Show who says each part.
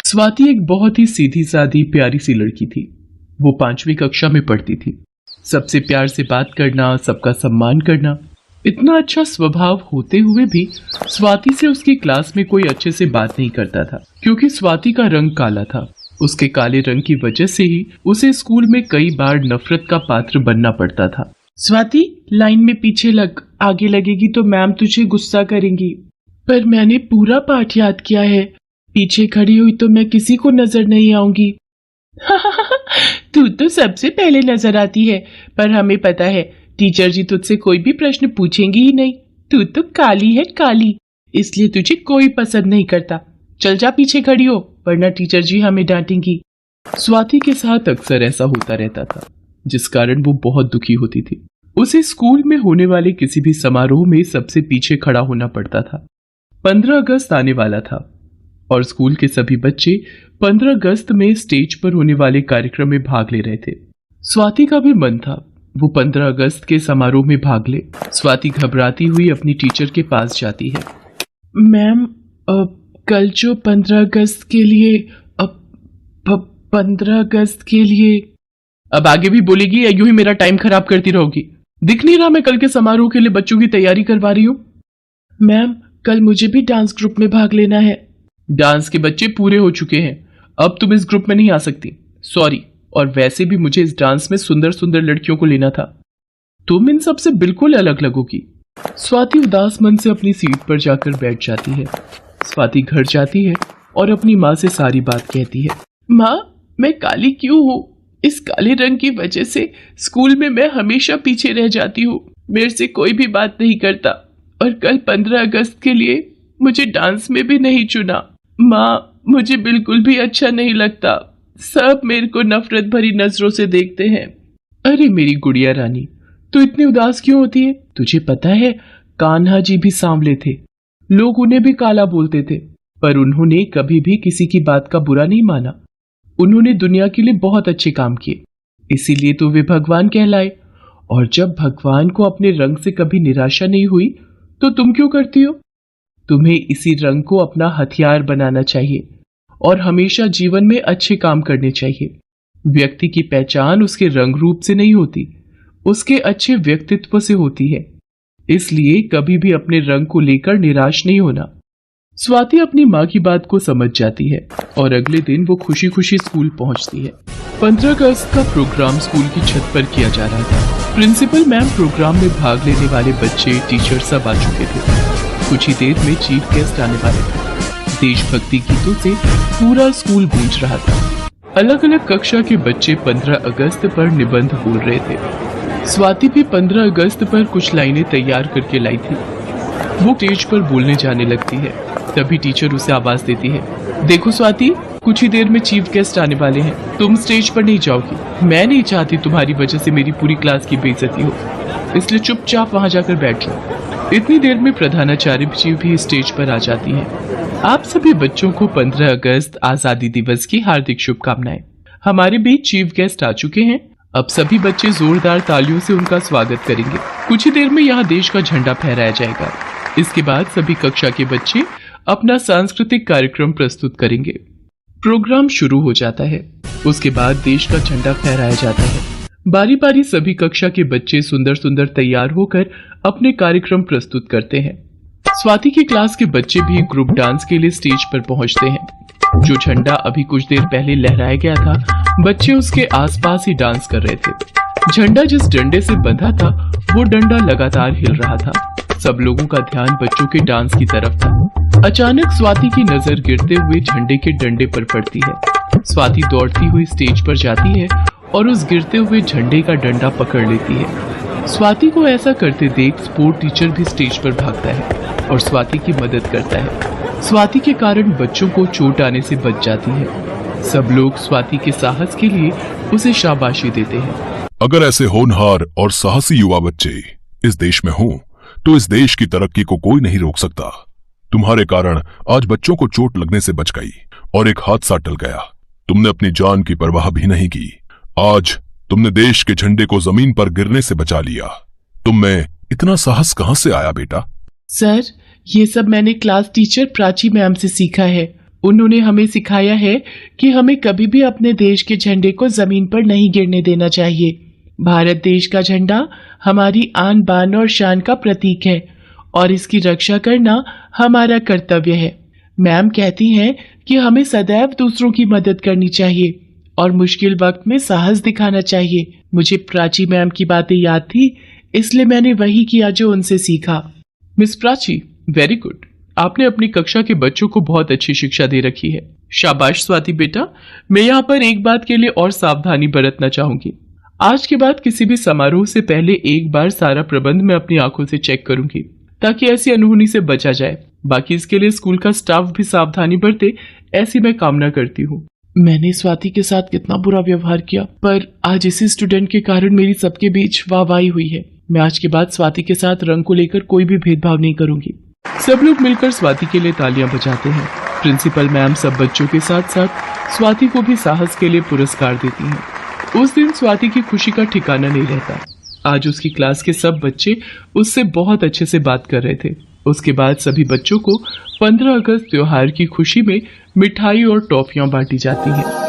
Speaker 1: स्वाति एक बहुत ही सीधी सादी प्यारी सी लड़की थी। वो 5वीं कक्षा में पढ़ती थी। सबसे प्यार से बात करना, सबका सम्मान करना, इतना अच्छा स्वभाव होते हुए भी स्वाति से उसकी क्लास में कोई अच्छे से बात नहीं करता था, क्योंकि स्वाति का रंग काला था। उसके काले रंग की वजह से ही उसे स्कूल में कई बार नफरत का पात्र बनना पड़ता था। स्वाति, लाइन में पीछे लग, आगे लगेगी तो मैम तुझे गुस्सा करेंगी। पर मैंने पूरा पाठ याद किया है, पीछे खड़ी हुई तो मैं किसी को नजर नहीं आऊंगी। तू तो सबसे पहले नजर आती है, पर हमें पता है टीचर जी तुझसे कोई भी प्रश्न पूछेंगे ही नहीं। तू तो काली है काली, इसलिए तुझे कोई पसंद नहीं करता। चल जा पीछे खड़ी हो, वरना टीचर जी हमें डांटेंगी। स्वाति के साथ अक्सर ऐसा होता रहता था, जिस कारण वो बहुत दुखी होती थी। उसे स्कूल में होने वाले किसी भी समारोह में सबसे पीछे खड़ा होना पड़ता था। 15 अगस्त आने वाला था और स्कूल के सभी बच्चे 15 अगस्त में स्टेज पर होने वाले कार्यक्रम में भाग ले रहे थे। स्वाति का भी मन था वो 15 अगस्त के समारोह में भाग ले। स्वाति घबराती हुई अपनी टीचर के पास जाती है। मैम, कल जो 15 अगस्त के लिए 15 अगस्त के लिए। अब आगे भी बोलेगी या यूं ही मेरा टाइम खराब करती रहोगी? दिख नहीं रहा मैं कल के समारोह के लिए बच्चों की तैयारी करवा रही हूँ? मैम, कल मुझे भी डांस ग्रुप में भाग लेना है। डांस के बच्चे पूरे हो चुके हैं, अब तुम इस ग्रुप में नहीं आ सकती, सॉरी। और वैसे भी मुझे इस डांस में सुंदर सुंदर लड़कियों को लेना था, तुम इन सबसे बिल्कुल अलग लगोगी। स्वाति उदास मन से अपनी सीट पर जाकर बैठ जाती है। स्वाति घर जाती है और अपनी माँ से सारी बात कहती है। माँ, मैं काली क्यों हूँ? इस काले रंग की वजह से स्कूल में मैं हमेशा पीछे रह जाती हूँ, मेरे से कोई भी बात नहीं करता, और कल 15 अगस्त के लिए मुझे डांस में भी नहीं चुना। माँ, मुझे बिल्कुल भी अच्छा नहीं लगता, सब मेरे को नफरत भरी नजरों से देखते हैं। अरे मेरी गुड़िया रानी, तू इतनी उदास क्यों होती है? तुझे पता है कान्हा जी भी सांवले थे, लोग उन्हें भी काला बोलते थे, पर उन्होंने कभी भी किसी की बात का बुरा नहीं माना। उन्होंने दुनिया के लिए बहुत अच्छे काम किए, इसीलिए तो वे भगवान कहलाए। और जब भगवान को अपने रंग से कभी निराशा नहीं हुई तो तुम क्यों करती हो? तुम्हें इसी रंग को अपना हथियार बनाना चाहिए और हमेशा जीवन में अच्छे काम करने चाहिए। व्यक्ति की पहचान उसके रंग रूप से नहीं होती, उसके अच्छे व्यक्तित्व से होती है। इसलिए कभी भी अपने रंग को लेकर निराश नहीं होना। स्वाति अपनी माँ की बात को समझ जाती है और अगले दिन वो खुशी खुशी स्कूल पहुंचती है। 15 अगस्त का प्रोग्राम स्कूल की छत पर किया जा रहा था। प्रिंसिपल मैम, प्रोग्राम में भाग लेने वाले बच्चे, टीचर सब आ चुके थे। कुछ ही देर में चीफ गेस्ट आने वाले थे। देशभक्ति गीतों से पूरा स्कूल गूंज रहा था। अलग अलग कक्षा के बच्चे 15 अगस्त पर निबंध बोल रहे थे। स्वाति भी 15 अगस्त पर कुछ लाइनें तैयार करके लाई थी। वो स्टेज पर बोलने जाने लगती है, तभी टीचर उसे आवाज देती है। देखो स्वाति, कुछ ही देर में चीफ गेस्ट आने वाले हैं, तुम स्टेज पर नहीं जाओगी। मैं नहीं चाहती तुम्हारी वजह से मेरी पूरी क्लास की बेइज्जती हो, इसलिए चुपचाप वहां जाकर बैठ जाओ। इतनी देर में प्रधानाचार्य जी भी स्टेज पर आ जाती है। आप सभी बच्चों को 15 अगस्त आजादी दिवस की हार्दिक शुभकामनाएं। हमारे बीच चीफ गेस्ट आ चुके हैं, अब सभी बच्चे जोरदार तालियों से उनका स्वागत करेंगे। कुछ ही देर में यहाँ देश का झंडा फहराया जाएगा। इसके बाद सभी कक्षा के बच्चे अपना सांस्कृतिक कार्यक्रम प्रस्तुत करेंगे। प्रोग्राम शुरू हो जाता है। उसके बाद देश का झंडा फहराया जाता है। बारी बारी सभी कक्षा के बच्चे सुंदर सुंदर तैयार होकर अपने कार्यक्रम प्रस्तुत करते हैं। स्वाति की क्लास के बच्चे भी ग्रुप डांस के लिए स्टेज पर पहुंचते हैं। जो झंडा अभी कुछ देर पहले लहराया गया था, बच्चे उसके आसपास ही डांस कर रहे थे। झंडा जिस डंडे से बंधा था, वो डंडा लगातार हिल रहा था। सब लोगों का ध्यान बच्चों के डांस की तरफ था। अचानक स्वाति की नजर गिरते हुए झंडे के डंडे पर पड़ती है। स्वाति दौड़ती हुई स्टेज पर जाती है और उस गिरते हुए झंडे का डंडा पकड़ लेती है। स्वाति को ऐसा करते देख स्पोर्ट टीचर भी स्टेज पर भागता है और स्वाति की मदद करता है। स्वाति के कारण बच्चों को चोट आने से बच जाती है। सब लोग स्वाति के साहस के लिए उसे शाबाशी देते हैं।
Speaker 2: अगर ऐसे होनहार और साहसी युवा बच्चे इस देश में हों, तो इस देश की तरक्की को कोई नहीं रोक सकता। तुम्हारे कारण आज बच्चों को चोट लगने से बच गई और एक हादसा टल गया। तुमने अपनी जान की परवाह भी नहीं की। आज तुमने देश के झंडे को जमीन पर गिरने से बचा लिया। तुम में इतना साहस कहां से आया बेटा?
Speaker 1: सर, ये सब मैंने क्लास टीचर प्राची मैम से सीखा है। उन्होंने हमें सिखाया है कि हमें कभी भी अपने देश के झंडे को जमीन पर नहीं गिरने देना चाहिए। भारत देश का झंडा हमारी आन बान और शान का प्रतीक है और इसकी रक्षा करना हमारा कर्तव्य है। मैम कहती हैं कि हमें सदैव दूसरों की मदद करनी चाहिए और मुश्किल वक्त में साहस दिखाना चाहिए। मुझे प्राची मैम की बातें याद थी, इसलिए मैंने वही किया जो उनसे सीखा। Miss Prachi, very good. आपने अपनी कक्षा के बच्चों को बहुत अच्छी शिक्षा दे रखी है। शाबाश स्वाति बेटा। मैं यहाँ पर एक बात के लिए और सावधानी बरतना चाहूंगी। आज के बाद किसी भी समारोह से पहले एक बार सारा प्रबंध मैं अपनी आंखों से चेक करूंगी, ताकि ऐसी अनहोनी से बचा जाए। बाकी इसके लिए स्कूल का स्टाफ भी सावधानी बरते, ऐसी मैं कामना करती हूँ। मैंने स्वाति के साथ कितना बुरा व्यवहार किया, पर आज इसी स्टूडेंट के कारण मेरी सबके बीच वाहवाही हुई है। मैं आज के बाद स्वाति के साथ रंग को लेकर कोई भी भेदभाव नहीं करूंगी। सब लोग मिलकर स्वाति के लिए तालियां बजाते हैं। प्रिंसिपल मैम सब बच्चों के साथ साथ स्वाति को भी साहस के लिए पुरस्कार देती हैं। उस दिन स्वाति की खुशी का ठिकाना नहीं रहता। आज उसकी क्लास के सब बच्चे उससे बहुत अच्छे से बात कर रहे थे। उसके बाद सभी बच्चों को 15 अगस्त त्योहार की खुशी में मिठाई और टॉफियां बांटी जाती हैं।